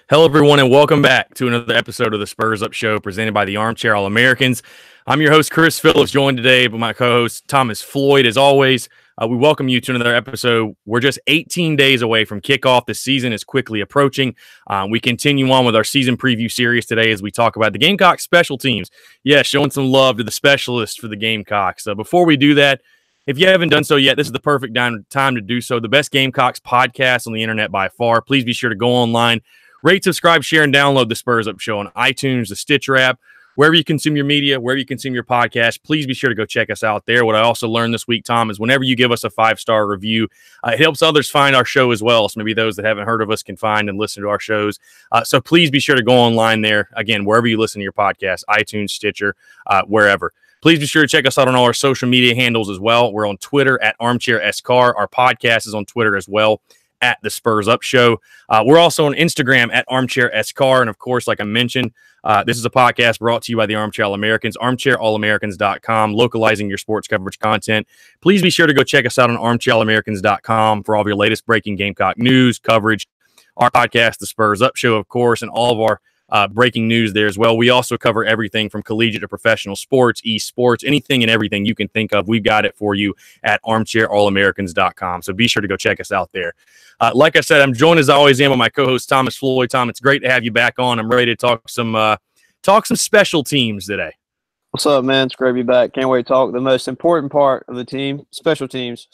Hello, everyone, and welcome back to another episode of the Spurs Up Show presented by the Armchair All-Americans. I'm your host, Chris Phillips, joined today by my co-host, Thomas Floyd. As always, we welcome you to another episode. We're just 18 days away from kickoff. The season is quickly approaching. We continue on with our season preview series today as we talk about the Gamecocks special teams. Yeah, showing some love to the specialists for the Gamecocks. Before we do that, if you haven't done so yet, this is the perfect time to do so. The best Gamecocks podcast on the internet by far. Please be sure to go online, rate, subscribe, share, and download the Spurs Up Show on iTunes, the Stitcher app, wherever you consume your media, wherever you consume your podcast. Please be sure to go check us out there. What I also learned this week, Tom, is whenever you give us a 5-star review, it helps others find our show as well. So maybe those that haven't heard of us can find and listen to our shows. So please be sure to go online there. Again, wherever you listen to your podcast, iTunes, Stitcher, wherever. Please be sure to check us out on all our social media handles as well. We're on Twitter at ArmchairSCar. Our podcast is on Twitter as well, at the Spurs Up Show. We're also on Instagram at ArmchairSCar. And of course, like I mentioned, this is a podcast brought to you by the Armchair All-Americans, ArmchairAllAmericans.com, localizing your sports coverage content. Please be sure to go check us out on ArmchairAllAmericans.com for all of your latest breaking Gamecock news, coverage, our podcast, the Spurs Up Show, of course, and all of our breaking news there as well. We also cover everything from collegiate to professional sports, esports, anything and everything you can think of. We've got it for you at ArmchairAllAmericans.com. So be sure to go check us out there. Like I said, I'm joined as I always am by my co-host Thomas Floyd. Tom, it's great to have you back on. I'm ready to talk some special teams today. What's up, man? It's great to be back. Can't wait to talk the most important part of the team, special teams.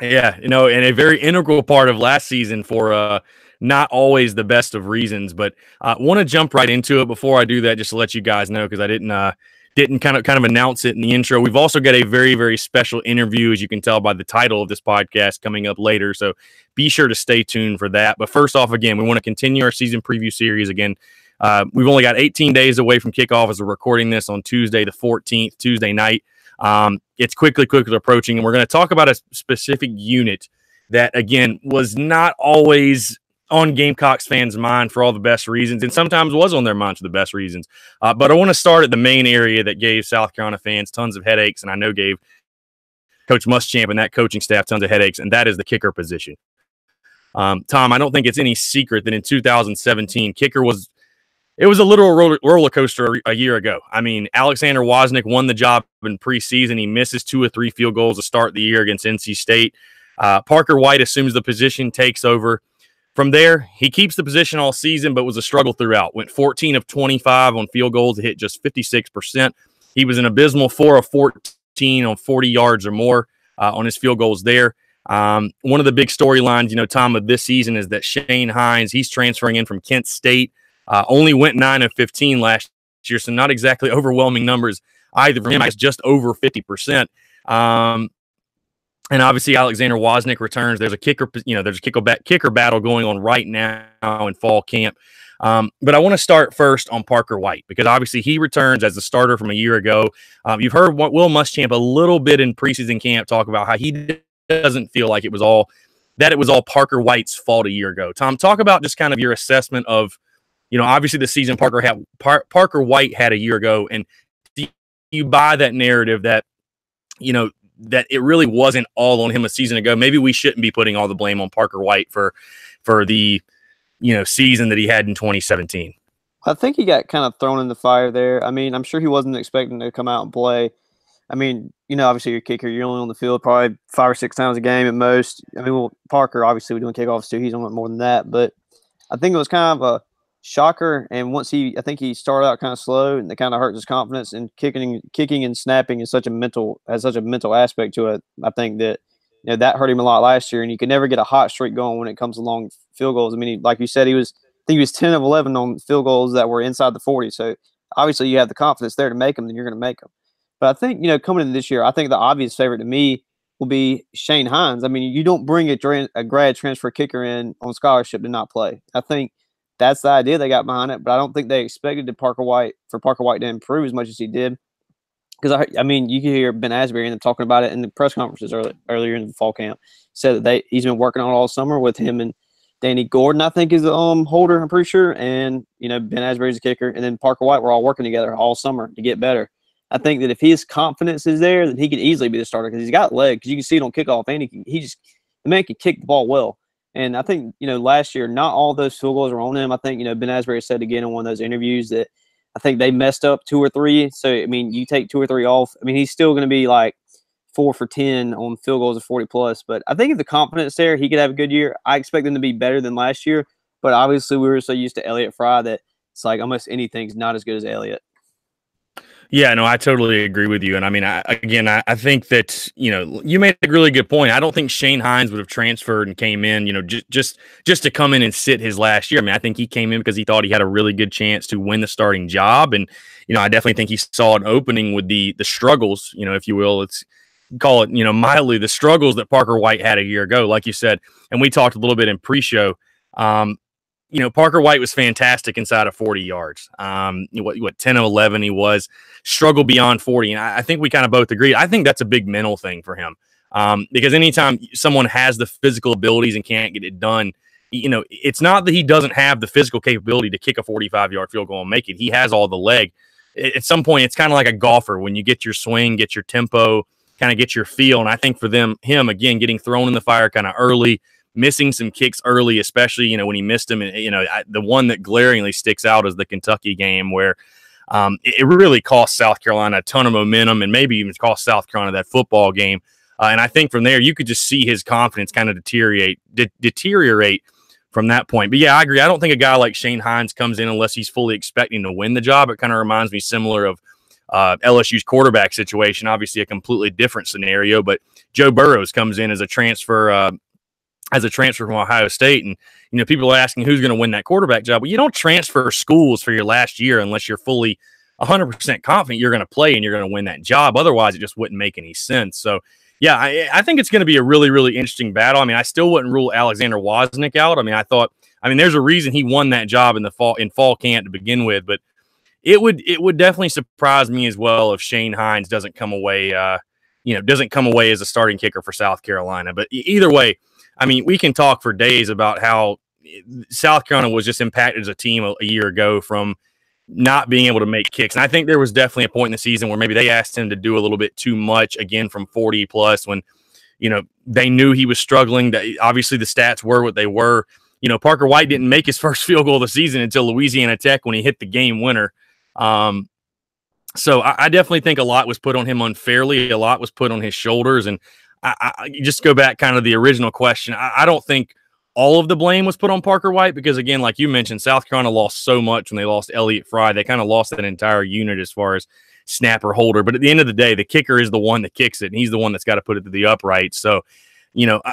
Yeah, and a very integral part of last season for not always the best of reasons, but I want to jump right into it. Before I do that, just to let you guys know, because I didn't kind of announce it in the intro. We've also got a very, very special interview, as you can tell by the title of this podcast, coming up later. So be sure to stay tuned for that. But first off, again, we want to continue our season preview series. Again, we've only got 18 days away from kickoff as we're recording this on Tuesday the 14th, Tuesday night. It's quickly approaching, and we're going to talk about a specific unit that, again, was not always on Gamecocks fans' mind for all the best reasons, and sometimes was on their mind for the best reasons. But I want to start at the main area that gave South Carolina fans tons of headaches, and I know gave Coach Muschamp and that coaching staff tons of headaches, and that is the kicker position. Tom, I don't think it's any secret that in 2017, kicker was a literal roller coaster a year ago. I mean, Alexander Wozniak won the job in preseason. He misses 2 or 3 field goals to start the year against NC State. Parker White assumes the position, takes over. From there, he keeps the position all season, but was a struggle throughout. Went 14 of 25 on field goals to hit just 56%. He was an abysmal 4 of 14 on 40 yards or more on his field goals there. One of the big storylines, Tom, of this season is that Shane Hines, he's transferring in from Kent State, only went 9 of 15 last year, so not exactly overwhelming numbers either for him. It's just over 50%. And obviously, Alexander Wozniak returns. There's a kicker battle going on right now in fall camp. But I want to start first on Parker White because obviously he returns as a starter from a year ago. You've heard Will Muschamp a little bit in preseason camp talk about how he doesn't feel like it was all Parker White's fault a year ago. Tom, talk about just kind of your assessment of, obviously the season Parker White had a year ago, and do you buy that narrative that, that it really wasn't all on him a season ago? Maybe we shouldn't be putting all the blame on Parker White for the, season that he had in 2017. I think he got kind of thrown in the fire there. I mean, I'm sure he wasn't expecting to come out and play. I mean, obviously your kicker, you're only on the field probably 5 or 6 times a game at most. I mean, well, Parker, obviously we're doing kickoffs too. He's on it more than that. But I think it was kind of a shocker. And once I think he started out kind of slow, and it kind of hurt his confidence. And kicking and snapping has such a mental aspect to it. I think that that hurt him a lot last year. And you could never get a hot streak going when it comes to long field goals. I mean, like you said, I think he was 10 of 11 on field goals that were inside the 40. So obviously you have the confidence there to make them, then you're going to make them. But I think coming into this year, I think the obvious favorite to me will be Shane Hines. I mean, you don't bring a grad transfer kicker in on scholarship to not play. I think that's the idea they got behind it, but I don't think they expected Parker White to improve as much as he did. Because, I mean, you can hear Ben Asbury and them talking about it in the press conferences earlier in the fall camp. Said that he's been working on it all summer with him and Danny Gordon, I think, is the holder, I'm pretty sure. And, Ben Asbury's a kicker. And then Parker White were all working together all summer to get better. I think that if his confidence is there, that he could easily be the starter because he's got legs. You can see it on kickoff, and the man can kick the ball well. And I think, last year, not all those field goals are on him. I think, Ben Asbury said again in one of those interviews that I think they messed up 2 or 3. So, I mean, you take 2 or 3 off. I mean, he's still going to be like 4 for 10 on field goals of 40 plus. But I think if the confidence there, he could have a good year. I expect them to be better than last year. But obviously, we were so used to Elliott Fry that it's like almost anything's not as good as Elliott. Yeah, no, I totally agree with you. And I mean, I think that, you made a really good point. I don't think Shane Hines would have transferred and came in, just to come in and sit his last year. I mean, I think he came in because he thought he had a really good chance to win the starting job. And, I definitely think he saw an opening with the struggles, if you will. It's call it, mildly the struggles that Parker White had a year ago, like you said. And we talked a little bit in pre-show. Parker White was fantastic inside of 40 yards. What 10 of 11 he was, struggled beyond 40. And I think we kind of both agreed. I think that's a big mental thing for him. Because anytime someone has the physical abilities and can't get it done, it's not that he doesn't have the physical capability to kick a 45-yard field goal and make it. He has all the leg. At some point, it's kind of like a golfer. When you get your swing, get your tempo, kind of get your feel. And I think for him, again, getting thrown in the fire kind of early, missing some kicks early, especially, when he missed them. And, the one that glaringly sticks out is the Kentucky game where it really cost South Carolina a ton of momentum and maybe even cost South Carolina that football game. And I think from there, you could just see his confidence kind of deteriorate from that point. But yeah, I agree. I don't think a guy like Shane Hines comes in unless he's fully expecting to win the job. It kind of reminds me similar of LSU's quarterback situation, obviously a completely different scenario, but Joe Burrows comes in as a transfer from Ohio State. And, people are asking who's going to win that quarterback job. Well, you don't transfer schools for your last year unless you're fully 100% confident you're going to play and you're going to win that job. Otherwise, it just wouldn't make any sense. So, yeah, I think it's going to be a really, really interesting battle. I mean, I still wouldn't rule Alexander Wozniak out. I mean, there's a reason he won that job in fall camp to begin with, but it would definitely surprise me as well if Shane Hines doesn't come away as a starting kicker for South Carolina. But either way, I mean, we can talk for days about how South Carolina was just impacted as a team a year ago from not being able to make kicks. And I think there was definitely a point in the season where maybe they asked him to do a little bit too much, again, from 40 plus when, they knew he was struggling. Obviously, the stats were what they were. Parker White didn't make his first field goal of the season until Louisiana Tech when he hit the game winner. So I definitely think a lot was put on him unfairly. A lot was put on his shoulders. And I just go back kind of the original question. I don't think all of the blame was put on Parker White because, again, like you mentioned, South Carolina lost so much when they lost Elliott Fry. They kind of lost that entire unit as far as snapper holder. But at the end of the day, the kicker is the one that kicks it, and he's the one that's got to put it to the upright. So,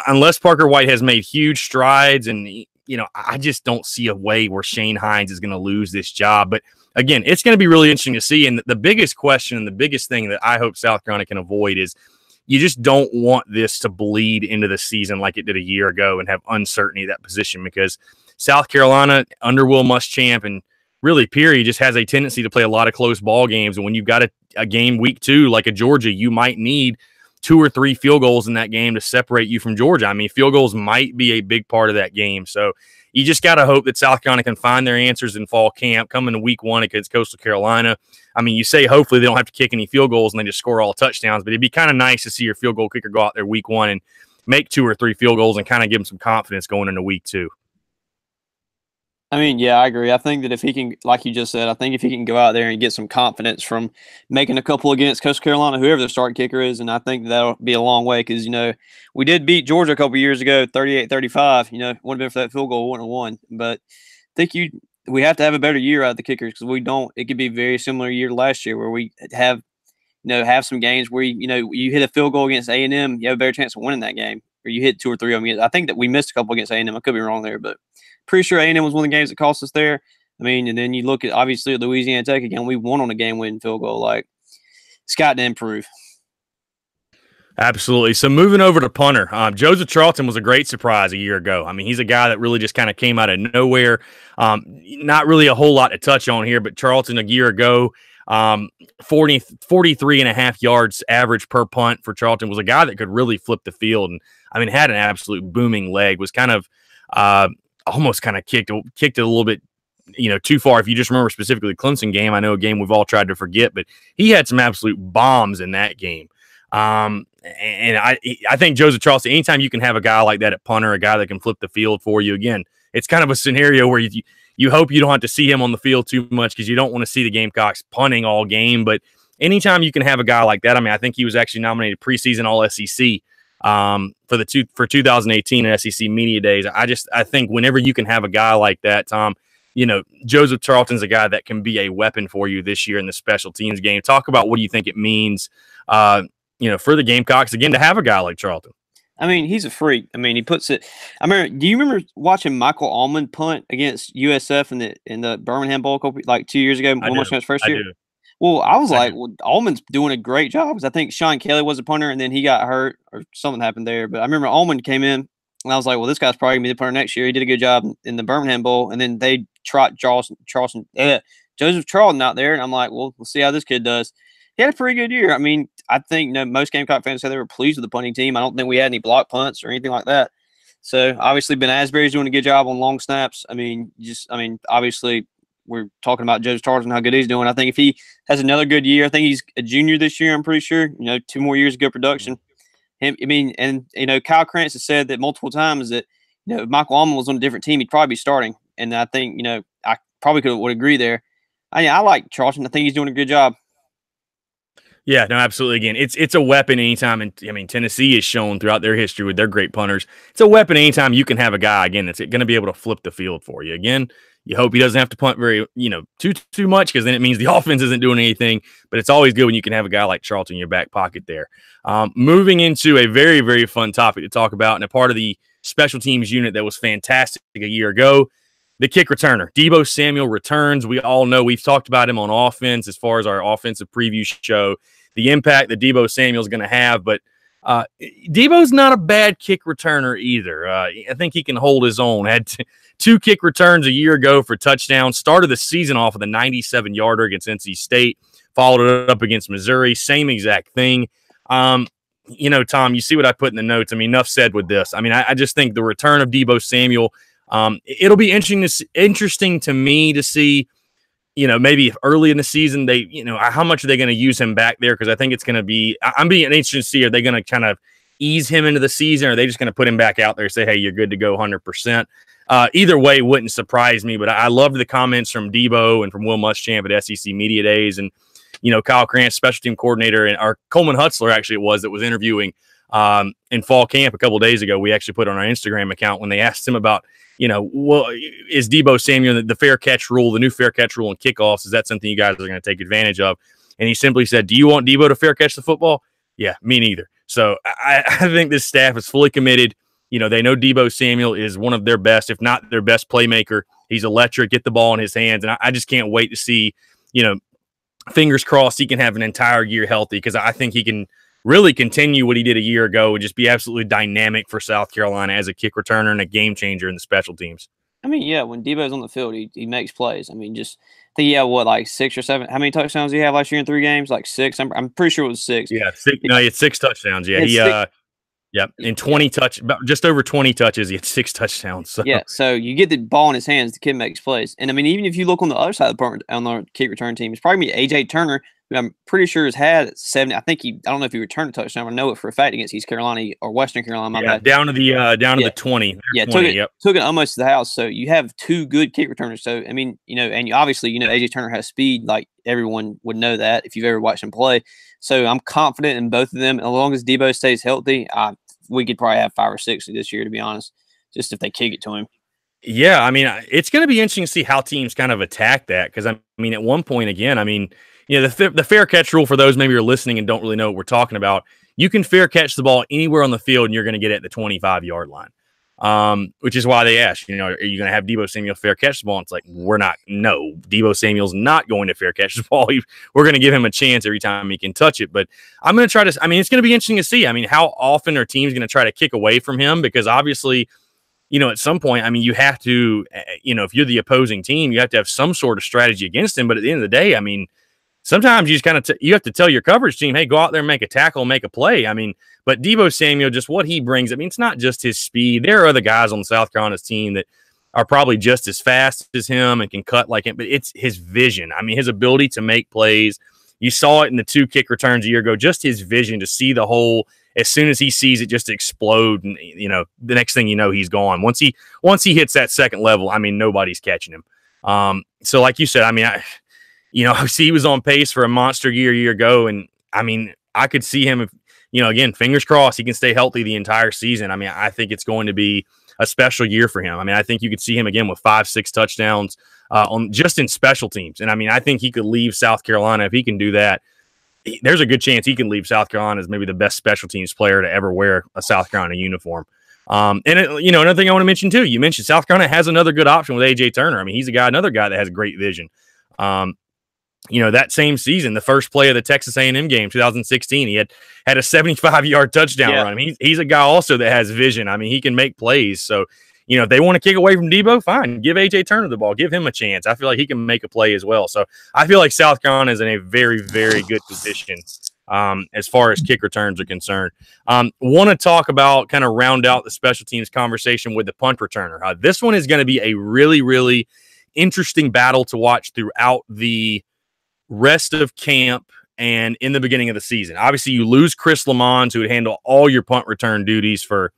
unless Parker White has made huge strides and, I just don't see a way where Shane Hines is going to lose this job. But, again, it's going to be really interesting to see. And the biggest question and the biggest thing that I hope South Carolina can avoid is you just don't want this to bleed into the season like it did a year ago and have uncertainty at that position because South Carolina, under Will Muschamp and really period, just has a tendency to play a lot of close ball games. And when you've got a game week 2 like a Georgia, you might need 2 or 3 field goals in that game to separate you from Georgia. I mean, field goals might be a big part of that game. So you just got to hope that South Carolina can find their answers in fall camp, coming to week 1 against Coastal Carolina. I mean, you say hopefully they don't have to kick any field goals and they just score all touchdowns, but it'd be kind of nice to see your field goal kicker go out there week 1 and make 2 or 3 field goals and kind of give them some confidence going into week 2. I mean, yeah, I agree. I think that if he can, like you just said, I think if he can go out there and get some confidence from making a couple against Coastal Carolina, whoever the starting kicker is, and I think that'll be a long way because, we did beat Georgia a couple years ago, 38-35. Wouldn't have been for that field goal, wouldn't have won. But I think we have to have a better year out of the kickers because we don't. It could be a very similar year to last year where we have some games where, you hit a field goal against A&M, you have a better chance of winning that game, or you hit 2 or 3 of them. I think that we missed a couple against A&M. I could be wrong there, but pretty sure A&M was one of the games that cost us there. I mean, and then you look at, obviously, at Louisiana Tech again, we won on a game-winning field goal. Like, it's got to improve. Absolutely. So moving over to punter, Joseph Charlton was a great surprise a year ago. I mean, he's a guy that really just kind of came out of nowhere. Not really a whole lot to touch on here, but Charlton a year ago, 43 and a half yards average per punt for Charlton, was a guy that could really flip the field. And I mean, had an absolute booming leg, was kind of almost kind of kicked it a little bit, too far. If you just remember specifically the Clemson game, I know a game we've all tried to forget, but he had some absolute bombs in that game. And I think Joseph Charleston, anytime you can have a guy like that at punter, a guy that can flip the field for you, again, it's kind of a scenario where you hope you don't have to see him on the field too much because you don't want to see the Gamecocks punting all game. But anytime you can have a guy like that, I mean, I think he was actually nominated preseason All-SEC for 2018 SEC Media Days. I think whenever you can have a guy like that, Tom, Joseph Charlton's a guy that can be a weapon for you this year in the special teams game. Talk about what do you think it means, for the Gamecocks, again, to have a guy like Charlton. I mean, he's a freak. I mean, he puts it. Do you remember watching Michael Allman punt against USF in the Birmingham Bowl like 2 years ago? First year. Well, I was like, Allman's doing a great job because I think Sean Kelly was a punter and then he got hurt or something happened there. But I remember Allman came in and I was like, well, this guy's probably gonna be the punter next year. He did a good job in the Birmingham Bowl, and then they trot Joseph Charlton out there, and I'm like, well, we'll see how this kid does. He had a pretty good year. I mean, I think most Gamecock fans said they were pleased with the punting team. I don't think we had any block punts or anything like that. So obviously, Ben Asbury's doing a good job on long snaps. Obviously, we're talking about Joseph Charlton, how good he's doing. I think if he has another good year, I think he's a junior this year. I'm pretty sure. 2 more years of good production. Kyle Krantz has said that multiple times that if Michael Allman was on a different team, he'd probably be starting. And I think I probably would agree there. I like Charlton. I think he's doing a good job. Yeah, no, absolutely. Again, it's a weapon anytime. And I mean, Tennessee has shown throughout their history with their great punters. It's a weapon anytime you can have a guy, again, that's going to be able to flip the field for you. Again, you hope he doesn't have to punt too much, because then it means the offense isn't doing anything. But it's always good when you can have a guy like Charlton in your back pocket there. Moving into a very, very fun topic to talk about, and a part of the special teams unit that was fantastic a year ago, the kick returner. Deebo Samuel returns. We all know, we've talked about him on offense as far as our offensive preview show, the impact that Deebo Samuel is going to have. But Deebo's not a bad kick returner either. I think he can hold his own. Had 2 kick returns a year ago for touchdowns. Started the season off with a 97-yarder against NC State. Followed it up against Missouri. Same exact thing. Tom, you see what I put in the notes. I mean, enough said with this. I mean, I just think the return of Deebo Samuel, it'll be interesting to me to see, maybe if early in the season they, how much are they going to use him back there? Because I think it's going to be, I'm being interested to see, are they going to kind of ease him into the season, or are they just going to put him back out there and say, hey, you're good to go 100%? Either way wouldn't surprise me, but I loved the comments from Deebo and from Will Muschamp at SEC Media Days, and Kyle Krantz, special team coordinator, and our Coleman Hutzler actually was interviewing in fall camp a couple of days ago. We actually put on our Instagram account when they asked him about, is Deebo Samuel the fair catch rule, the new fair catch rule in kickoffs? Is that something you guys are going to take advantage of? And he simply said, do you want Deebo to fair catch the football? Yeah, me neither. So I think this staff is fully committed. They know Deebo Samuel is one of their best, if not their best playmaker. He's electric, get the ball in his hands. And I just can't wait to see, fingers crossed he can have an entire year healthy, because I think he can really continue what he did a year ago and just be absolutely dynamic for South Carolina as a kick returner and a game changer in the special teams. I mean, yeah, when Deebo's on the field, he makes plays. I mean, I think he had like 6 or 7. How many touchdowns did he have last year in 3 games? Like 6. I'm pretty sure it was 6. Yeah, 6. No, he had 6 touchdowns. Yeah, in 20 just over 20 touches, he had 6 touchdowns. So. Yeah, so you get the ball in his hands, the kid makes plays. And I mean, even if you look on the other side of the part on the kick return team, it's probably AJ Turner, who I'm pretty sure has had 70. I don't know if he returned a touchdown. I know it for a fact against East Carolina or Western Carolina. Down to the 20. Yeah, 20, took it almost to the house. So you have 2 good kick returners. So I mean, and obviously, AJ Turner has speed, like everyone would know that if you've ever watched him play. So I'm confident in both of them. As long as Deebo stays healthy, we could probably have 5 or 6 this year, to be honest, just if they kick it to him. Yeah, I mean, it's going to be interesting to see how teams kind of attack that, because, I mean, at one point, again, I mean, the fair catch rule, for those maybe you're listening and don't really know what we're talking about, you can fair catch the ball anywhere on the field and you're going to get it at the 25-yard line, which is why they ask, are you going to have Deebo Samuel fair catch the ball? And it's like, no, Deebo Samuel's not going to fair catch the ball. We're going to give him a chance every time he can touch it. But I'm going to try to, I mean, it's going to be interesting to see. I mean, how often are teams going to try to kick away from him? Because obviously, at some point, I mean, you have to, if you're the opposing team, you have to have some sort of strategy against him. But at the end of the day, I mean, sometimes you just kind of you have to tell your coverage team, hey, go out there and make a tackle, make a play. I mean, but Deebo Samuel, just what he brings, I mean, it's not just his speed. There are other guys on South Carolina's team that are probably just as fast as him and can cut like him, but it's his vision. I mean, his ability to make plays, You saw it in the 2 kick returns a year ago, just his vision to see the hole as soon as he sees it just explode. And, the next thing you know, he's gone. Once he hits that second level, I mean, nobody's catching him. So like you said, I mean, he was on pace for a monster year ago. And I mean, I could see him, again, fingers crossed, he can stay healthy the entire season. I mean, I think it's going to be a special year for him. I mean, I think you could see him again with 5-6 touchdowns on just in special teams. And I mean, I think he could leave South Carolina. If he can do that, there's a good chance he can leave South Carolina as maybe the best special teams player to ever wear a South Carolina uniform. Another thing I want to mention too, you mentioned South Carolina has another good option with AJ Turner. I mean, he's another guy that has great vision. That same season, the first play of the Texas A&M game, 2016, he had a 75-yard touchdown run. I mean, he's a guy also that has vision. I mean, he can make plays. So, if they want to kick away from Debo, fine. Give AJ Turner the ball. Give him a chance. I feel like he can make a play as well. So I feel like South Carolina is in a very, very good position as far as kick returns are concerned. Want to talk about, kind of round out the special teams conversation with the punt returner. This one is going to be a really, really interesting battle to watch throughout the rest of camp and in the beginning of the season. Obviously, you lose Chris Lamont, who would handle all your punt return duties for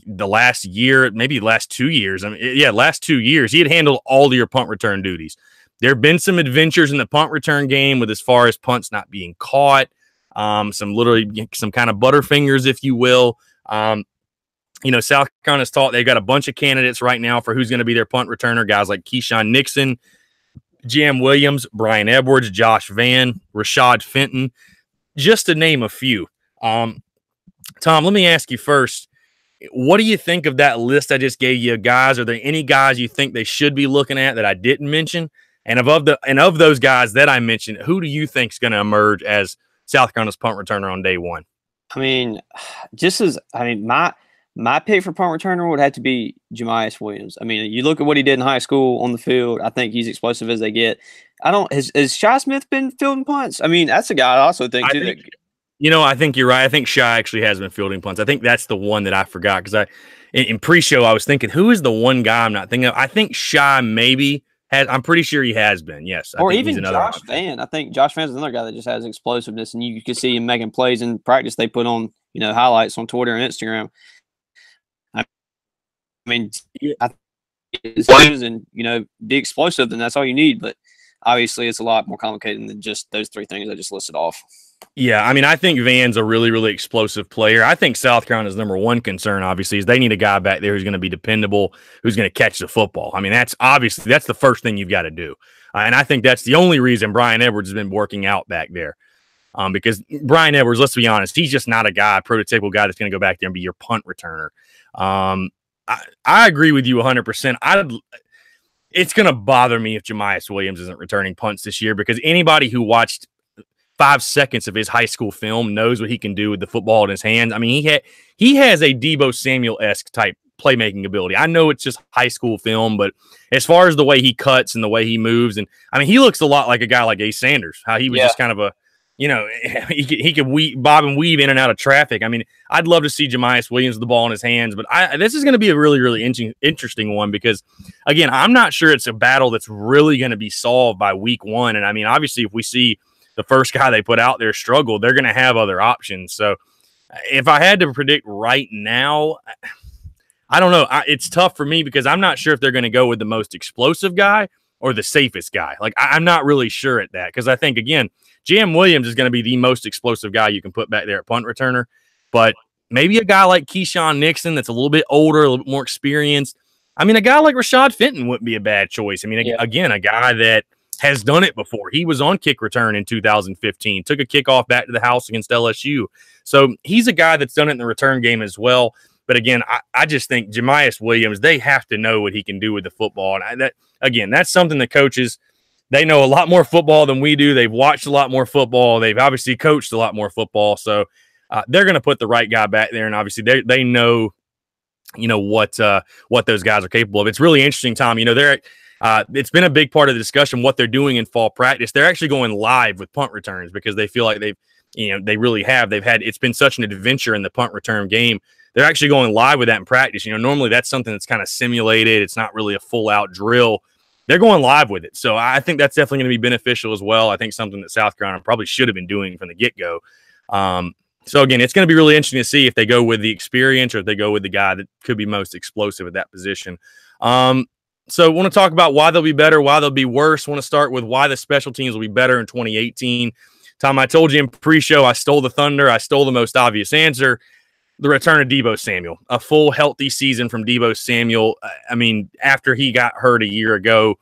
the last year, maybe last 2 years. I mean, last 2 years, he had handled all of your punt return duties. There have been some adventures in the punt return game with as far as punts not being caught, some kind of butterfingers, if you will. South Carolina's taught they've got a bunch of candidates right now for who's going to be their punt returner, guys like Keyshawn Nixon, Jam Williams, Brian Edwards, Josh Vann, Rashad Fenton, just to name a few. Tom, let me ask you first, what do you think of that list I just gave you, guys? Are there any guys you think they should be looking at that I didn't mention? And of those guys that I mentioned, who do you think is going to emerge as South Carolina's punt returner on day one? I mean, my pick for punt returner would have to be Jamias Williams. I mean, you look at what he did in high school on the field. I think he's explosive as they get. Has Shy Smith been fielding punts? I mean, that's a guy I also think too. I think you're right. I think Shy actually has been fielding punts. I think that's the one that I forgot because in pre-show I was thinking, who is the one guy I'm not thinking of? I think Shy maybe has. I'm pretty sure he has been. Yes, or even Josh Vann. I think Josh Vann is another guy that just has explosiveness, and you can see him making plays in practice. They put on highlights on Twitter and Instagram. I mean, be explosive, then that's all you need. But obviously, it's a lot more complicated than just those 3 things I just listed off. Yeah, I mean, I think Van's a really, really explosive player. I think South Carolina's number one concern, obviously, is they need a guy back there who's going to be dependable, who's going to catch the football. I mean, that's the first thing you've got to do. And I think that's the only reason Brian Edwards has been working out back there. Because Brian Edwards, let's be honest, he's just not a prototypical guy that's going to go back there and be your punt returner. I agree with you 100%. It's going to bother me if Jamias Williams isn't returning punts this year, because anybody who watched 5 seconds of his high school film knows what he can do with the football in his hands. I mean, he has a Debo Samuel-esque type playmaking ability. I know it's just high school film, but as far as the way he cuts and the way he moves, and I mean, he looks a lot like a guy like Ace Sanders, how he was just kind of he could bob and weave in and out of traffic. I mean, I'd love to see Jamias Williams with the ball in his hands, but this is going to be a really, really interesting one because, again, I'm not sure it's a battle that's really going to be solved by week 1. And I mean, obviously, if we see the first guy they put out there struggle, they're going to have other options. So if I had to predict right now, I don't know. It's tough for me because I'm not sure if they're going to go with the most explosive guy or the safest guy. Like, I'm not really sure at that because I think, again, Jam Williams is going to be the most explosive guy you can put back there at punt returner. But maybe a guy like Keyshawn Nixon that's a little bit older, a little bit more experienced. I mean, a guy like Rashad Fenton wouldn't be a bad choice. I mean, again, a guy that has done it before. He was on kick return in 2015, took a kickoff back to the house against LSU. So he's a guy that's done it in the return game as well. But again, I just think Jamias Williams, they have to know what he can do with the football. And that's something that coaches, they know a lot more football than we do. They've watched a lot more football. They've obviously coached a lot more football. So they're going to put the right guy back there. And obviously they know, what those guys are capable of. It's really interesting, Tom. It's been a big part of the discussion what they're doing in fall practice. They're actually going live with punt returns because they feel like they really have. It's been such an adventure in the punt return game. They're actually going live with that in practice. Normally that's something that's kind of simulated. It's not really a full out drill. they're going live with it. So I think that's definitely going to be beneficial as well. I think something that South Carolina probably should have been doing from the get-go. So, again, it's going to be really interesting to see if they go with the experience or if they go with the guy that could be most explosive at that position. So I want to talk about why they'll be better, why they'll be worse. I want to start with why the special teams will be better in 2018. Tom, I told you in pre-show I stole the thunder. I stole the most obvious answer. The return of Deebo Samuel, a full healthy season from Deebo Samuel. I mean, after he got hurt a year ago,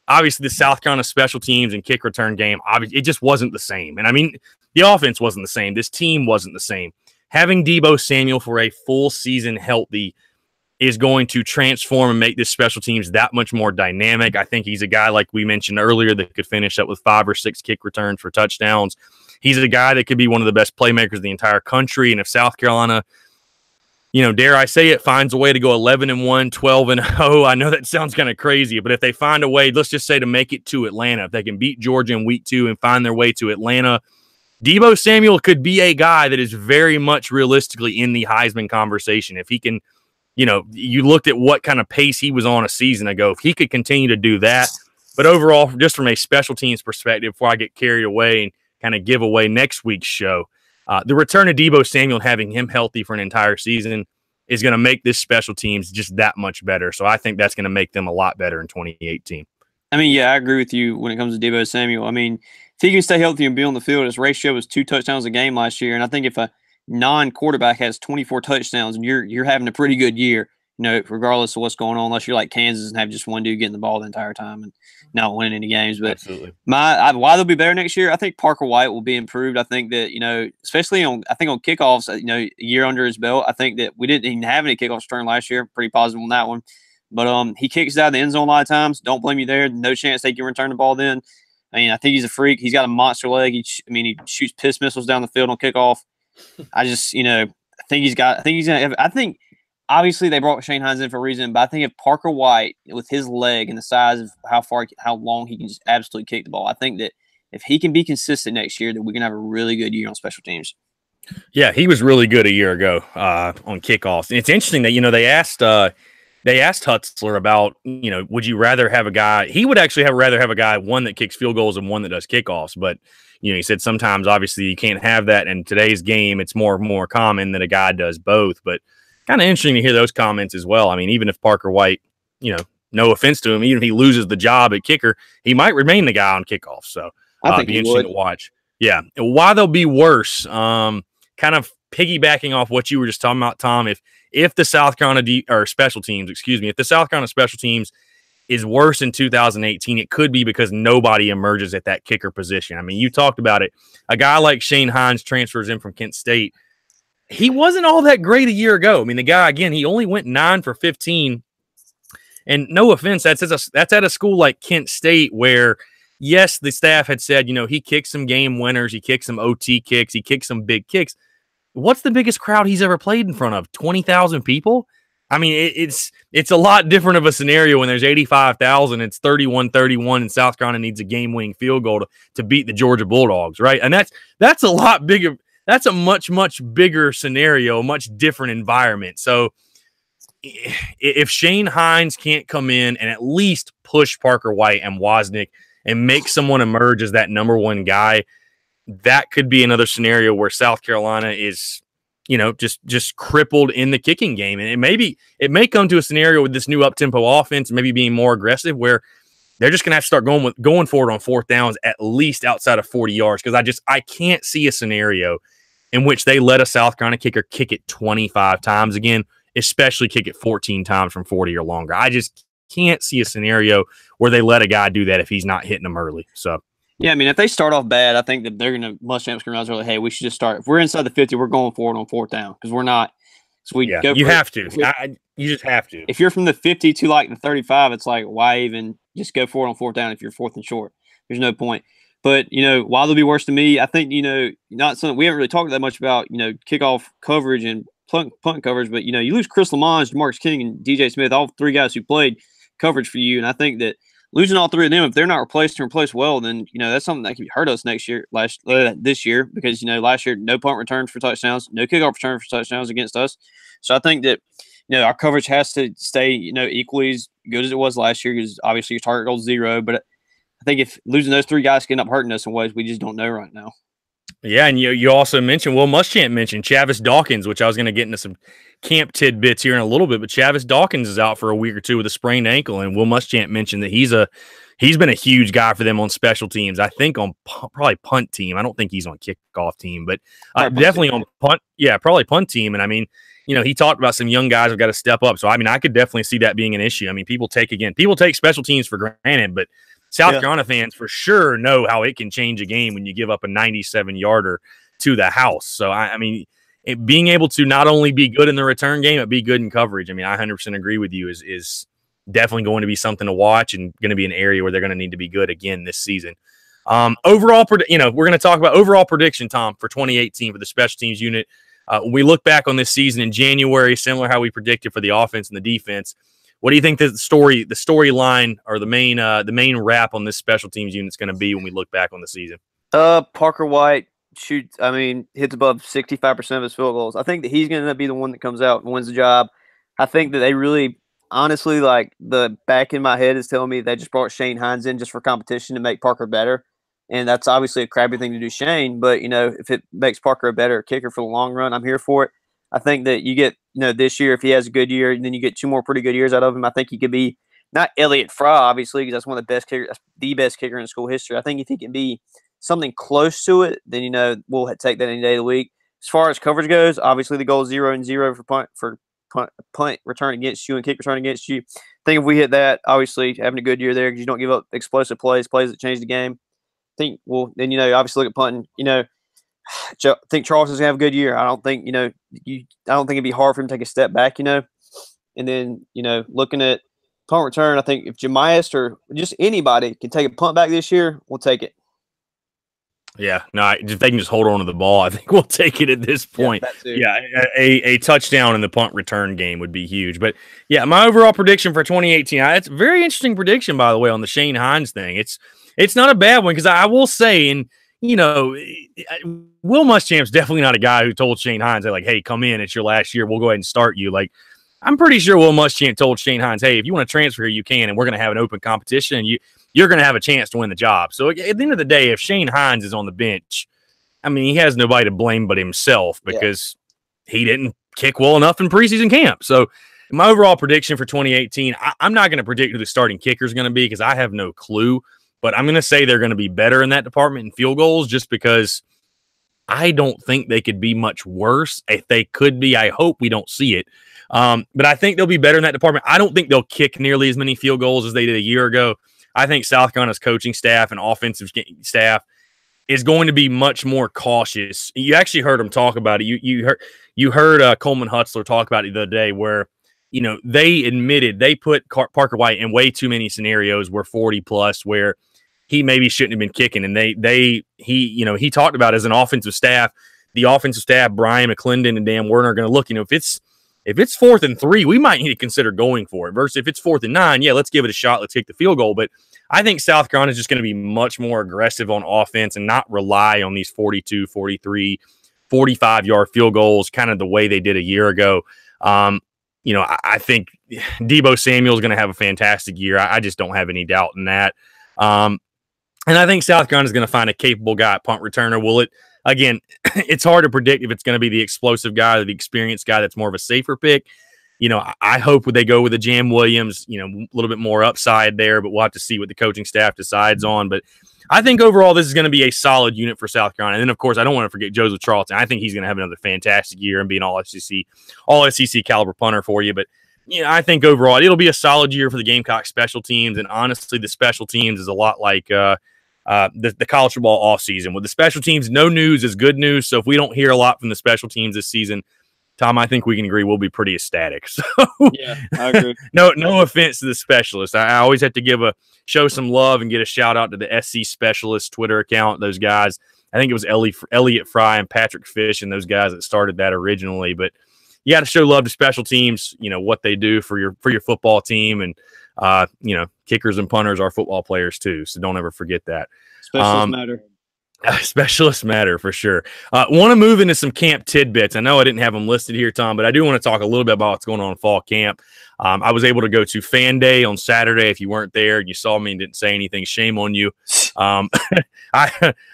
obviously the South Carolina special teams and kick return game, obviously it just wasn't the same. And I mean, the offense wasn't the same. This team wasn't the same. Having Deebo Samuel for a full season healthy is going to transform and make this special teams that much more dynamic. I think he's a guy, like we mentioned earlier, that could finish up with 5 or 6 kick returns for touchdowns. He's a guy that could be one of the best playmakers in the entire country. And if South Carolina, dare I say it, finds a way to go 11-1, 12-0, I know that sounds kind of crazy, but if they find a way, let's just say to make it to Atlanta, if they can beat Georgia in week 2 and find their way to Atlanta, Deebo Samuel could be a guy that is very much realistically in the Heisman conversation. If he can, you looked at what kind of pace he was on a season ago. If he could continue to do that, but overall, just from a special teams perspective, before I get carried away and kind of give away next week's show, the return of Deebo Samuel, having him healthy for an entire season, is going to make this special teams just that much better. So I think that's going to make them a lot better in 2018. I mean, yeah, I agree with you when it comes to Deebo Samuel. I mean, if he can stay healthy and be on the field, his ratio was 2 touchdowns a game last year. And I think if a non-quarterback has 24 touchdowns and you're having a pretty good year, regardless of what's going on, unless you're like Kansas and have just one dude getting the ball the entire time and not winning any games. But absolutely, why they'll be better next year, I think Parker White will be improved. I think that, especially on kickoffs, a year under his belt, I think that we didn't even have any kickoff return last year. Pretty positive on that one. But he kicks out of the end zone a lot of times. Don't blame you there. No chance they can return the ball then. I mean, I think he's a freak. He's got a monster leg. He shoots piss missiles down the field on kickoff. I just, I think obviously they brought Shane Hines in for a reason, but I think if Parker White, with his leg and the size of how long he can just absolutely kick the ball, I think that if he can be consistent next year, that we can have a really good year on special teams. Yeah, he was really good a year ago on kickoffs. And it's interesting that, they asked Hutzler about, would you rather have a guy? He would actually rather have a guy, one that kicks field goals and one that does kickoffs. But, he said sometimes, obviously, you can't have that. In today's game, it's more common that a guy does both. But kind of interesting to hear those comments as well. I mean, even if Parker White, no offense to him, even if he loses the job at kicker, he might remain the guy on kickoffs. So I think it'd be interesting to watch. Yeah. Why they'll be worse, kind of piggybacking off what you were just talking about, Tom, if the South Carolina if the South Carolina special teams is worse in 2018, it could be because nobody emerges at that kicker position. I mean, you talked about it. A guy like Shane Hines transfers in from Kent State. He wasn't all that great a year ago. I mean, the guy, again, he only went 9 for 15. And no offense, that's at a school like Kent State where, yes, the staff had said, he kicks some game winners, he kicks some OT kicks, he kicks some big kicks. What's the biggest crowd he's ever played in front of? 20,000 people? I mean, it's a lot different of a scenario when there's 85,000. It's 31-31, and South Carolina needs a game-winning field goal to beat the Georgia Bulldogs, right? And that's a lot bigger. That's a much, much bigger scenario, much different environment. So if Shane Hines can't come in and at least push Parker White and Wozniak and make someone emerge as that number one guy, that could be another scenario where South Carolina is, just crippled in the kicking game. And it may come to a scenario with this new up-tempo offense, maybe being more aggressive, where they're just going to have to start going for it on 4th downs, at least outside of 40 yards. Because I can't see a scenario in which they let a South Carolina kicker kick it 25 times again, especially kick it 14 times from 40 or longer. I just can't see a scenario where they let a guy do that if he's not hitting them early. So, yeah, I mean, if they start off bad, I think that they're going to Muschamp scream out, hey, we should just start. If we're inside the 50, we're going for it on 4th down because we're not. So you have to. You just have to. If you're from the 50 to like the 35, it's like, why even just go for it on 4th down if you're 4th and short? There's no point. But, why they'll be worse to me, I think, not something we haven't really talked that much about, kickoff coverage and punt coverage. But, you lose Chris Lamont, DeMarcus King, and DJ Smith, all 3 guys who played coverage for you. And I think that losing all 3 of them, if they're not replaced and replaced well, then, that's something that can hurt us this year because, last year, no punt returns for touchdowns, no kickoff return for touchdowns against us. So I think that, our coverage has to stay, equally as good as it was last year because obviously your target goal is 0. But I think if losing those 3 guys can end up hurting us in ways we just don't know right now. Yeah, and you also mentioned, Will Muschamp mentioned Chavis Dawkins, which I was going to get into some camp tidbits here in a little bit, but Chavis Dawkins is out for a week or 2 with a sprained ankle, and Will Muschamp mentioned that he's been a huge guy for them on special teams. I think on probably punt team. I don't think he's on kickoff team, but definitely on punt. Yeah, probably punt team. And I mean, he talked about some young guys have got to step up. So I mean, I could definitely see that being an issue. I mean, people take special teams for granted, but South Carolina fans for sure know how it can change a game when you give up a 97-yarder to the house. So, I mean, being able to not only be good in the return game, but be good in coverage, I mean, I 100% agree with you, is definitely going to be something to watch and going to be an area where they're going to need to be good again this season. Overall, we're going to talk about overall prediction, Tom, for 2018 for the special teams unit. When we look back on this season in January, similar how we predicted for the offense and the defense, what do you think the storyline or the main wrap on this special teams unit is going to be when we look back on the season? Parker White hits above 65% of his field goals. I think that he's going to be the one that comes out and wins the job. I think that they really, honestly, like the back in my head is telling me they just brought Shane Hines in just for competition to make Parker better. And that's obviously a crappy thing to do, Shane. But, if it makes Parker a better kicker for the long run, I'm here for it. I think that you get, this year, if he has a good year, and then you get 2 more pretty good years out of him, I think he could be not Elliott Fry, obviously, because that's one of the best kickers, that's the best kicker in school history. I think if he can be something close to it, then, we'll take that any day of the week. As far as coverage goes, obviously the goal is 0-0 for punt return against you and kick return against you. I think if we hit that, obviously having a good year there because you don't give up explosive plays that change the game. Then, obviously look at punting, I think Charleston's gonna have a good year. I don't think I don't think it'd be hard for him to take a step back, and then looking at punt return, I think if Jemias or just anybody can take a punt back this year, we'll take it. Yeah, no, if they can just hold on to the ball, I think we'll take it at this point. Yeah, a touchdown in the punt return game would be huge. But yeah, my overall prediction for 2018, it's a very interesting prediction, by the way, on the Shane Hines thing. It's not a bad one because I will say, and Will Muschamp's definitely not a guy who told Shane Hines, like, hey, come in, it's your last year, we'll go ahead and start you. Like, I'm pretty sure Will Muschamp told Shane Hines, hey, if you want to transfer here, you can, and we're going to have an open competition, and you're going to have a chance to win the job. So at the end of the day, if Shane Hines is on the bench, I mean, he has nobody to blame but himself because he didn't kick well enough in preseason camp. So my overall prediction for 2018, I'm not going to predict who the starting kicker is going to be because I have no clue. But I'm going to say they're going to be better in that department in field goals just because I don't think they could be much worse. If they could be, I hope we don't see it. But I think they'll be better in that department. I don't think they'll kick nearly as many field goals as they did a year ago. I think South Carolina's coaching staff and offensive staff is going to be much more cautious. You actually heard them talk about it. You heard Coleman Hutzler talk about it the other day where they admitted they put Parker White in way too many scenarios where 40 plus where he maybe shouldn't have been kicking. And he talked about as an offensive staff, the offensive staff, Brian McClendon and Dan Werner are going to look, if it's 4th and 3, we might need to consider going for it versus if it's 4th and 9, yeah, let's give it a shot. Let's take the field goal. But I think South Carolina is just going to be much more aggressive on offense and not rely on these 42, 43, 45-yard field goals, kind of the way they did a year ago. I think Deebo Samuel is going to have a fantastic year. I just don't have any doubt in that. And I think South Carolina is going to find a capable guy at punt returner. Will it? Again, it's hard to predict if it's going to be the explosive guy or the experienced guy that's more of a safer pick. I hope they go with a Jam Williams, a little bit more upside there, but we'll have to see what the coaching staff decides on. But I think overall this is going to be a solid unit for South Carolina. And then, of course, I don't want to forget Joseph Charlton. I think he's going to have another fantastic year and be an all-SEC caliber punter for you. But I think overall it'll be a solid year for the Gamecock special teams. And honestly, the special teams is a lot like the college football offseason. With the special teams, no news is good news. So if we don't hear a lot from the special teams this season, Tom, I think we can agree we'll be pretty ecstatic. So yeah, I agree. No offense to the specialists. I always have to show some love and get a shout out to the SC Specialist Twitter account. Those guys, I think it was Elliott Fry and Patrick Fish and those guys that started that originally. But you got to show love to special teams. What they do for your football team, and kickers and punters are football players too. So don't ever forget that. Specialists matter. Specialists matter for sure. Want to move into some camp tidbits. I know I didn't have them listed here, Tom, but I do want to talk a little bit about what's going on in fall camp. I was able to go to Fan Day on Saturday. If you weren't there and you saw me and didn't say anything, shame on you. I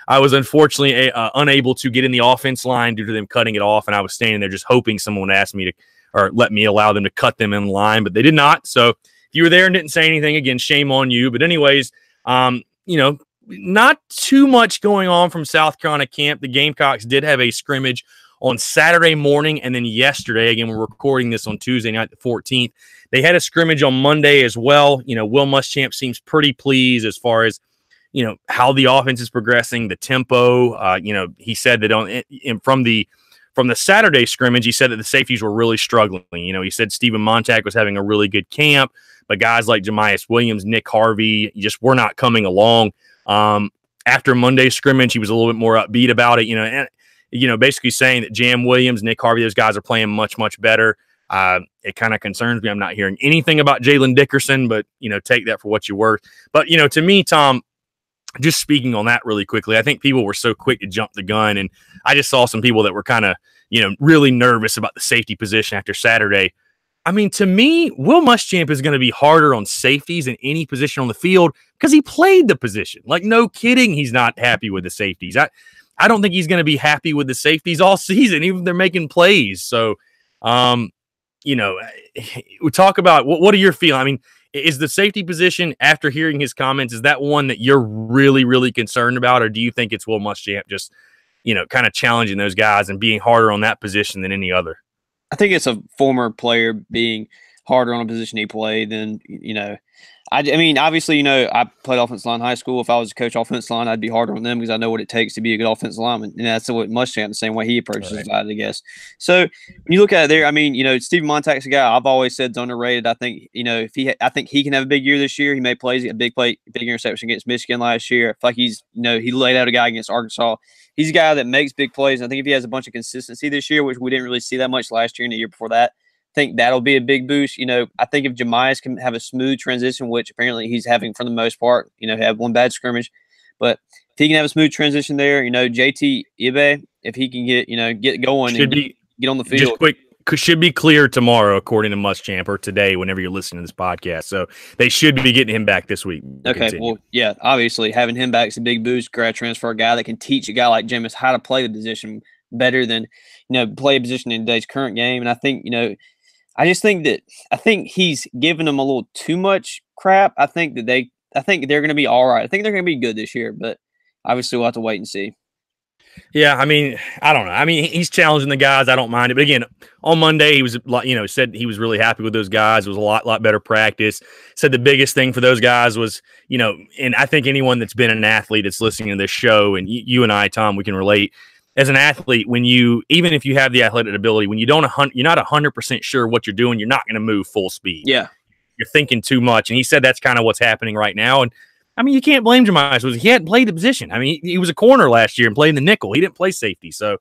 was unfortunately unable to get in the offense line due to them cutting it off, and I was standing there just hoping someone would ask me to or let me allow them to cut them in line, but they did not. So if you were there and didn't say anything, again, shame on you. But anyways, not too much going on from South Carolina camp. The Gamecocks did have a scrimmage on Saturday morning, and then yesterday, again, we're recording this on Tuesday night, the 14th. They had a scrimmage on Monday as well. Will Muschamp seems pretty pleased as far as, how the offense is progressing, the tempo. He said that from the Saturday scrimmage, he said that the safeties were really struggling. He said Stephen Montag was having a really good camp, but guys like Jamias Williams, Nick Harvey, just were not coming along. After Monday's scrimmage, he was a little bit more upbeat about it, and basically saying that Jam Williams, Nick Harvey, those guys are playing much, much better. It kind of concerns me. I'm not hearing anything about Jalen Dickerson, but, take that for what you're worth. But, to me, Tom, just speaking on that really quickly, I think people were so quick to jump the gun, and I just saw some people that were kind of, really nervous about the safety position after Saturday. I mean, to me, Will Muschamp is going to be harder on safeties in any position on the field because he played the position. Like, no kidding, he's not happy with the safeties. I don't think he's going to be happy with the safeties all season, even if they're making plays. So, we talk about what are your feelings? I mean, is the safety position, after hearing his comments, is that one that you're really, really concerned about? Or do you think it's Will Muschamp just, kind of challenging those guys and being harder on that position than any other? I think it's a former player being harder on a position he played than, I mean, obviously, I played offensive line in high school. If I was a coach offensive line, I'd be harder on them because I know what it takes to be a good offensive lineman. And that's what Muschamp, the same way he approaches his guys, I guess. So when you look at it there, I mean, Stephen Montag's a guy I've always said is underrated. I think, I think he can have a big year this year. He made plays, a big interception against Michigan last year. I feel like he's, he laid out a guy against Arkansas. He's a guy that makes big plays. And I think if he has a bunch of consistency this year, which we didn't really see that much last year and the year before that, I think that'll be a big boost. I think if Jamias can have a smooth transition, which apparently he's having for the most part, have one bad scrimmage, but if he can have a smooth transition there, JT Ibe, if he can get going and get on the field. Just quick, should be clear tomorrow, according to Muschamp, or today, whenever you're listening to this podcast. So they should be getting him back this week. Okay, well, yeah, obviously having him back is a big boost. Grad transfer, a guy that can teach a guy like Jameis how to play the position better than, play a position in today's current game. And I think, I think he's giving them a little too much crap. I think they're going to be all right. I think they're going to be good this year, but obviously we'll have to wait and see. Yeah, I mean, I don't know. I mean, he's challenging the guys. I don't mind it. But again, on Monday, he was like, said he was really happy with those guys. It was a lot better practice. Said the biggest thing for those guys was, and I think anyone that's been an athlete that's listening to this show, and you and I, Tom, we can relate. As an athlete, even if you have the athletic ability, when you're not 100% sure what you're doing, you're not going to move full speed. Yeah, you're thinking too much. And he said that's kind of what's happening right now. And I mean, you can't blame Jamias. He hadn't played the position. I mean, he was a corner last year and played in the nickel. He didn't play safety. So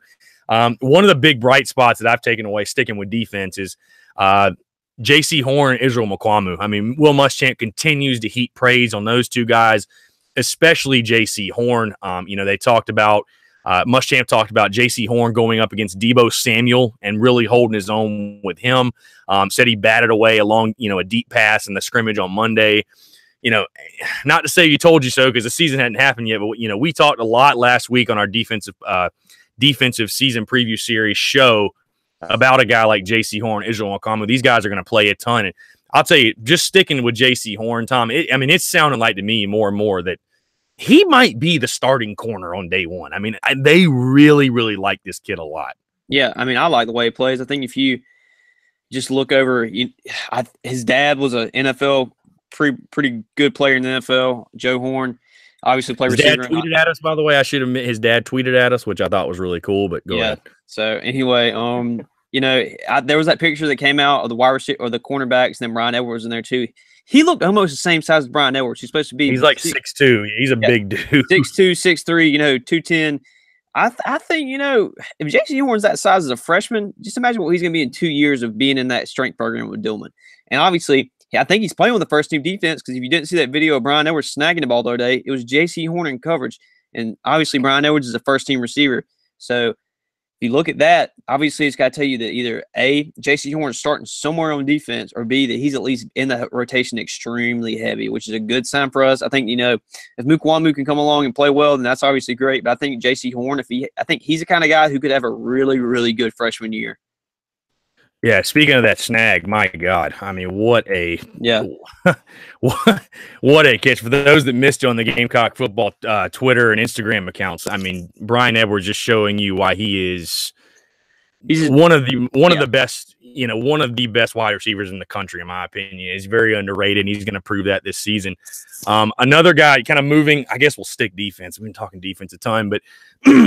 one of the big bright spots that I've taken away sticking with defense is J.C. Horn and Israel Mukuamu. I mean, Will Muschamp continues to heap praise on those two guys, especially J.C. Horn. They talked about Muschamp talked about J.C. Horn going up against Deebo Samuel and really holding his own with him. Said he batted away along, a deep pass in the scrimmage on Monday. Not to say you told you so because the season hadn't happened yet, but, we talked a lot last week on our defensive season preview series show about a guy like J.C. Horn, Israel Mukuamu. These guys are going to play a ton. And I'll tell you, just sticking with J.C. Horn, Tom, it's sounding like to me more and more that he might be the starting corner on day one. I mean, they really, really like this kid a lot. Yeah, I mean, I like the way he plays. I think if you just look over, his dad was an NFL pretty good player in the NFL. Joe Horn obviously played receiver. His dad tweeted at us, by the way. I should admit, his dad tweeted at us, which I thought was really cool. But go ahead. So anyway, there was that picture that came out of the wide receiver or the cornerbacks, and then Brian Edwards in there too. He looked almost the same size as Brian Edwards. He's supposed to be. He's like 6'2". He's a big dude. 6'2", 6'3", 210. I think, if J.C. Horn's that size as a freshman, just imagine what he's going to be in 2 years of being in that strength program with Dillman. And obviously, I think he's playing with the first team defense because if you didn't see that video of Brian Edwards snagging the ball the other day, it was J.C. Horn in coverage. And obviously, Brian Edwards is a first-team receiver. So if you look at that, obviously it's got to tell you that either A, J.C. Horn is starting somewhere on defense, or B, that he's at least in the rotation extremely heavy, which is a good sign for us. I think, if Mukwamu can come along and play well, then that's obviously great. But I think J.C. Horn, I think he's the kind of guy who could have a really, really good freshman year. Yeah, speaking of that snag, my God, I mean, what a catch. For those that missed you on the Gamecock football Twitter and Instagram accounts, I mean, Brian Edwards just showing you why he's one of the best, one of the best wide receivers in the country, in my opinion. He's very underrated, and he's going to prove that this season. Another guy kind of moving, I guess we'll stick defense. We've been talking defense a ton, but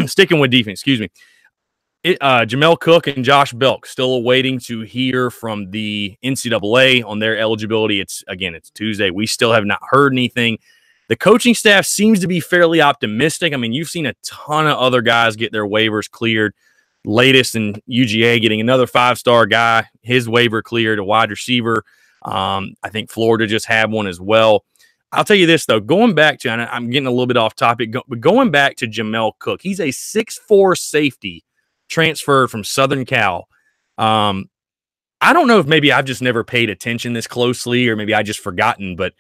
sticking with defense, excuse me. Jamel Cook and Josh Belk still awaiting to hear from the NCAA on their eligibility. It's Tuesday. We still have not heard anything. The coaching staff seems to be fairly optimistic. I mean, you've seen a ton of other guys get their waivers cleared. Latest in UGA getting another 5-star guy, his waiver cleared, a wide receiver. I think Florida just had one as well. I'll tell you this, though, going back to, and I'm getting a little bit off topic, but going back to Jamel Cook, he's a 6'4" safety transferred from Southern Cal. I don't know if maybe I've just never paid attention this closely, or maybe I just forgotten, but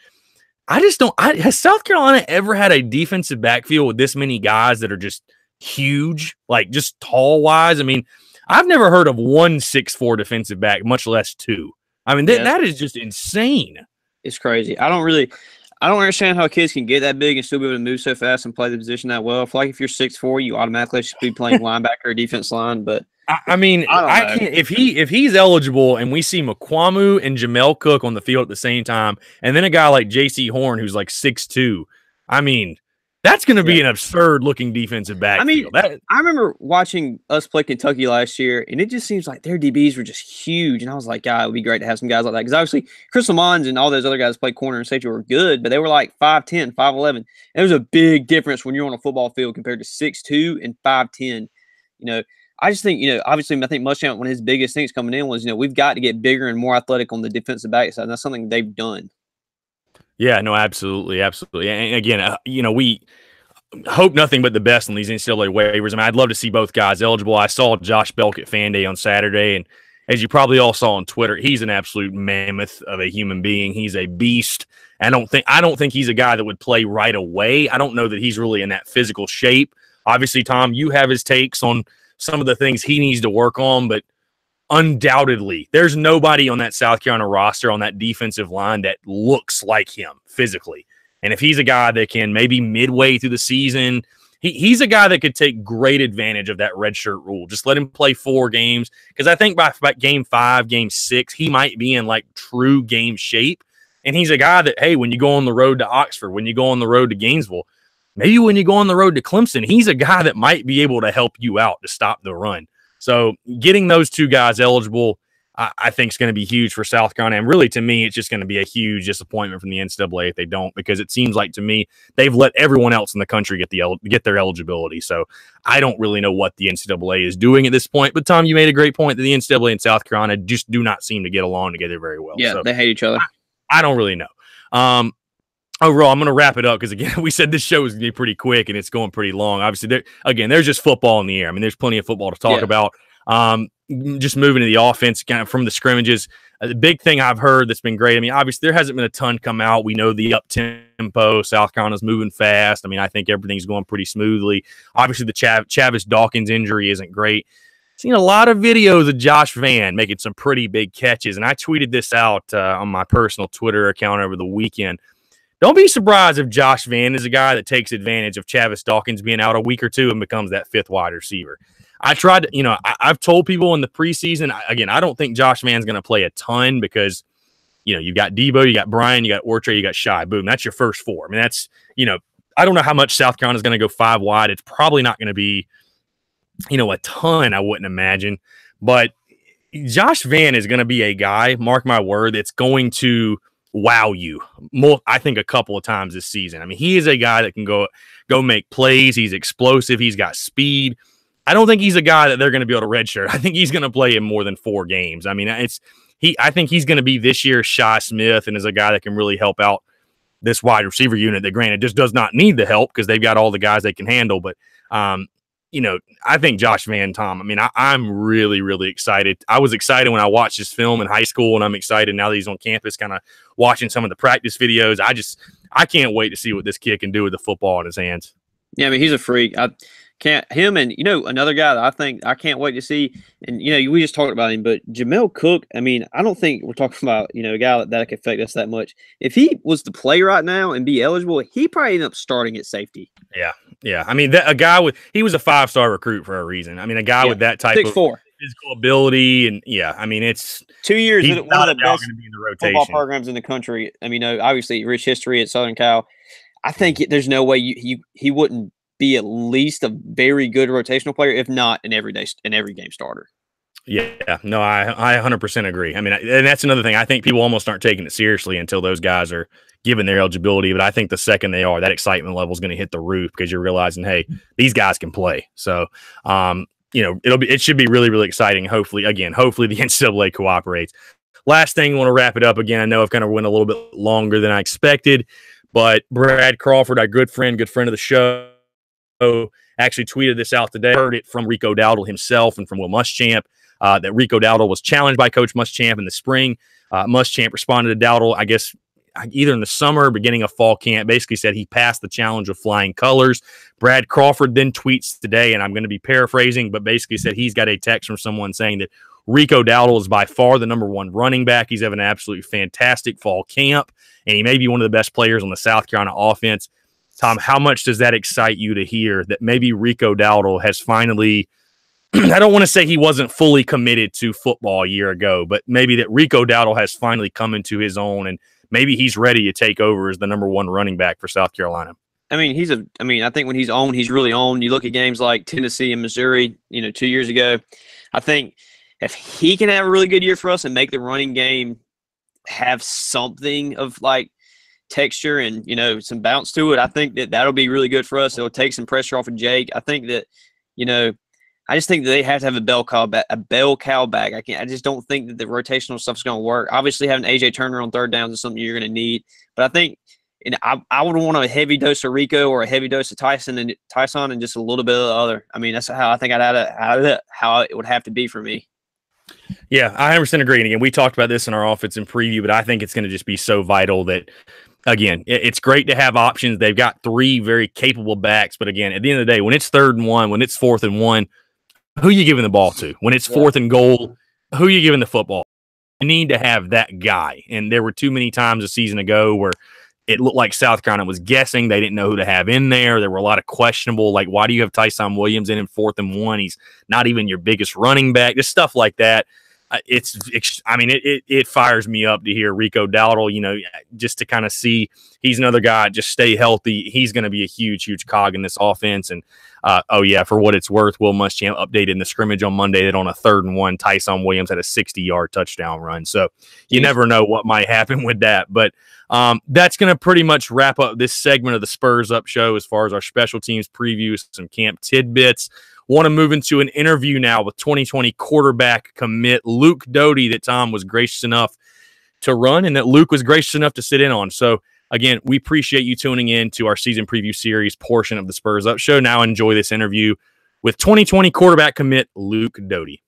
I just don't. Has South Carolina ever had a defensive backfield with this many guys that are just huge, like just tall wise? I mean, I've never heard of one 6'4" defensive back, much less two. I mean, that is just insane. It's crazy. I don't understand how kids can get that big and still be able to move so fast and play the position that well. I feel like if you're 6'4", you automatically should be playing linebacker or defense line. But I mean, I can't, if he's eligible and we see Mukwamu and Jamel Cook on the field at the same time, and then a guy like J.C. Horn who's like 6'2", I mean, that's going to be an absurd-looking defensive backfield. I remember watching us play Kentucky last year, and it just seems like their DBs were just huge. And I was like, God, it would be great to have some guys like that. Because obviously, Chris Lamons and all those other guys who played corner and safety were good, but they were like 5'10", 5'11". There's a big difference when you're on a football field compared to 6'2" and 5'10". I just think, obviously, I think Muschamp, one of his biggest things coming in was, we've got to get bigger and more athletic on the defensive back side. And that's something they've done. Yeah, no, absolutely, absolutely. And again, we hope nothing but the best on these NCAA waivers. I mean, I'd love to see both guys eligible. I saw Josh Belk at Fan Day on Saturday, and as you probably all saw on Twitter, he's an absolute mammoth of a human being. He's a beast. I don't think he's a guy that would play right away. I don't know that he's really in that physical shape. Obviously, Tom, you have his takes on some of the things he needs to work on, but undoubtedly, there's nobody on that South Carolina roster on that defensive line that looks like him physically. And if he's a guy that can maybe midway through the season, he's a guy that could take great advantage of that redshirt rule. Just let him play 4 games, because I think by game 5, game 6, he might be in like true game shape. And he's a guy that, hey, when you go on the road to Oxford, when you go on the road to Gainesville, maybe when you go on the road to Clemson, he's a guy that might be able to help you out to stop the run. So getting those two guys eligible, I think is going to be huge for South Carolina. And really, to me, it's just going to be a huge disappointment from the NCAA if they don't, because it seems like to me they've let everyone else in the country get their eligibility. So I don't really know what the NCAA is doing at this point. But Tom, you made a great point that the NCAA and South Carolina just do not seem to get along together very well. Yeah, so they hate each other. I don't really know. Overall, I'm going to wrap it up because, again, we said this show was going to be pretty quick and it's going pretty long. Obviously, there's just football in the air. I mean, there's plenty of football to talk about. Just moving to the offense kind of from the scrimmages. The big thing I've heard that's been great, I mean, obviously, there hasn't been a ton come out. We know the up-tempo. South Carolina's moving fast. I mean, I think everything's going pretty smoothly. Obviously, the Chavis Dawkins injury isn't great. Seen a lot of videos of Josh Vann making some pretty big catches, and I tweeted this out on my personal Twitter account over the weekend. Don't be surprised if Josh Vann is a guy that takes advantage of Chavis Dawkins being out a week or two and becomes that 5th wide receiver. I tried to, I've told people in the preseason, again, I don't think Josh Vann's going to play a ton because, you've got Debo, you got Brian, you got Ortre, you got Shy. Boom, that's your first 4. I mean, that's, I don't know how much South Carolina's going to go 5 wide. It's probably not going to be, a ton, I wouldn't imagine. But Josh Vann is going to be a guy, mark my word, that's going to wow you more, I think, a couple of times this season. I mean, he is a guy that can go make plays. He's explosive. He's got speed. I don't think he's a guy that they're going to be able to redshirt. I think he's going to play in more than 4 games. I mean, I think he's going to be this year's Shy Smith and is a guy that can really help out this wide receiver unit that, granted, just does not need the help because they've got all the guys they can handle. But, you know, I think Josh Van Tom, I mean, I'm really, really excited. I was excited when I watched his film in high school, and I'm excited now that he's on campus kind of watching some of the practice videos. I can't wait to see what this kid can do with the football in his hands. Yeah, I mean, he's a freak. Him and, you know, another guy that I can't wait to see, and, you know, we just talked about him, but Jamel Cook, I mean, I don't think we're talking about, you know, a guy that could affect us that much. If he was to play right now and be eligible, he probably end up starting at safety. Yeah. Yeah. I mean, he was a 5-star recruit for a reason. I mean, a guy with that type 6'4" of physical ability, and I mean, it's 2 years. He's one not of the best going to be in the rotation. Football programs in the country. I mean, obviously rich history at Southern Cal. I think there's no way he wouldn't be at least a very good rotational player, if not an every game starter. Yeah, no, I 100% agree. I mean, and that's another thing. I think people almost aren't taking it seriously until those guys are given their eligibility. But I think the second they are, that excitement level is going to hit the roof because you're realizing, hey, these guys can play. So, you know, it should be really, really exciting. Hopefully the NCAA cooperates. Last thing, I want to wrap it up again. I know I've kind of went a little bit longer than I expected, but Brad Crawford, our good friend of the show, actually tweeted this out today. Heard it from Rico Dowdle himself and from Will Muschamp that Rico Dowdle was challenged by Coach Muschamp in the spring. Muschamp responded to Dowdle, I guess, either in the summer or beginning of fall camp, basically said he passed the challenge of flying colors. Brad Crawford then tweets today, and I'm going to be paraphrasing, but basically said he's got a text from someone saying that Rico Dowdle is by far the #1 running back. He's having an absolutely fantastic fall camp, and he may be one of the best players on the South Carolina offense. Tom, how much does that excite you to hear that maybe Rico Dowdle has finally – I don't want to say he wasn't fully committed to football a year ago, but maybe that Rico Dowdle has finally come into his own, and maybe he's ready to take over as the #1 running back for South Carolina. I mean, I think when he's on, he's really on. You look at games like Tennessee and Missouri, 2 years ago. I think if he can have a really good year for us and make the running game have something of like texture and, some bounce to it, I think that'll be really good for us. It'll take some pressure off of Jake. I think that, I just think that they have to have a bell cow back. I just don't think that the rotational stuff's going to work. Obviously, having AJ Turner on third downs is something you're going to need. But I think I would want a heavy dose of Rico or a heavy dose of Tyson and just a little bit of the other. I mean, that's how I think how it would have to be for me. Yeah, I 100% agree. And again, we talked about this in our offensive preview, but I think it's going to just be so vital that, again, it's great to have options. They've got 3 very capable backs. But again, at the end of the day, when it's 3rd and 1, when it's 4th and 1, who are you giving the ball to? When it's 4th and goal, who are you giving the football? You need to have that guy. And there were too many times a season ago where it looked like South Carolina was guessing. They didn't know who to have in there. There were a lot of questionable, like, why do you have Tyson Williams in 4th and 1? He's not even your biggest running back. Just stuff like that. It fires me up to hear Rico Dowdle, just to kind of see he's another guy, just stay healthy. He's going to be a huge, huge cog in this offense. And, for what it's worth, Will Muschamp updated in the scrimmage on Monday that on a 3rd and 1, Tyson Williams had a 60-yard touchdown run. So you never know what might happen with that. But that's going to pretty much wrap up this segment of the Spurs Up Show as far as our special teams previews, some camp tidbits. Want to move into an interview now with 2020 quarterback commit Luke Doty that Tom was gracious enough to run and that Luke was gracious enough to sit in on. So, again, we appreciate you tuning in to our season preview series portion of the Spurs Up Show. Now enjoy this interview with 2020 quarterback commit Luke Doty.